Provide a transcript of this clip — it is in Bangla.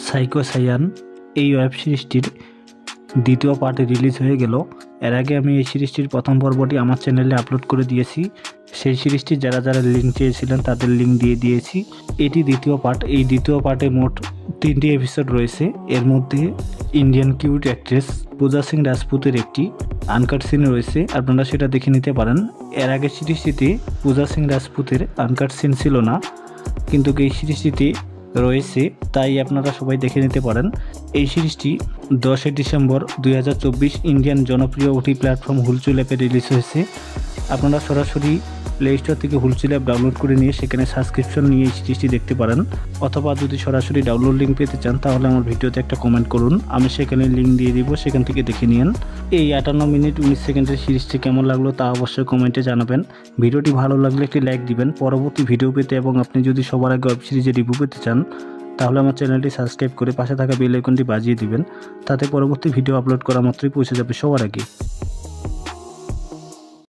সাইকো সায়ান এই ওয়েব সিরিজটির দ্বিতীয় পার্ট রিলিজ হয়ে গেল। এর আগে আমি এই সিরিজটির প্রথম পর্বটি আমার চ্যানেলে আপলোড করে দিয়েছি। সেই সিরিজটি যারা যারা লিঙ্ক চেয়েছিলেন তাদের লিঙ্ক দিয়ে দিয়েছি। এটি দ্বিতীয় পার্ট। এই দ্বিতীয় পার্টে মোট 3টি এপিসোড রয়েছে। এর মধ্যে ইন্ডিয়ান কিউট অ্যাক্ট্রেস পূজা সিং রাজপুতের একটি আনকাট সিন রয়েছে, আপনারা সেটা দেখে নিতে পারেন। এর আগের সিরিজটিতে পূজা সিং রাজপুতের আনকাট সিন ছিল না, কিন্তু এই সিরিজটিতে রয়েছে, তাই আপনারা সবাই দেখে নিতে পারেন। এই সিরিজটি 10 ডিসেম্বর 2024 ইন্ডিয়ান জনপ্রিয় ওটি প্ল্যাটফর্ম হুলচুল অ্যাপে রিলিজ হয়েছে। আপনারা সরাসরি প্লে স্টোর থেকে হুলচুল অ্যাপ ডাউনলোড করে নিয়ে সেখানে সাবস্ক্রিপশন নিয়ে এই সিরিজটি দেখতে পারেন, অথবা যদি সরাসরি ডাউনলোড লিঙ্ক পেতে চান তাহলে আমার ভিডিওতে একটা কমেন্ট করুন, আমি সেখানে লিঙ্ক দিয়ে দিব, সেখান থেকে দেখে নিন। এই 58 মিনিট 19 সেকেন্ডের সিরিজটি কেমন লাগলো তা অবশ্যই কমেন্টে জানাবেন। ভিডিওটি ভালো লাগলে একটি লাইক দিবেন। পরবর্তী ভিডিও পেতে এবং আপনি যদি সবার আগে ওয়েব সিরিজের রিভিউ পেতে চান তাহলে আমার চ্যানেলটি সাবস্ক্রাইব করে পাশে থাকা বেল আইকনটি বাজিয়ে দিবেন, তাতে পরবর্তী ভিডিও আপলোড করা মাত্রই পৌঁছে যাবে সবার আগে।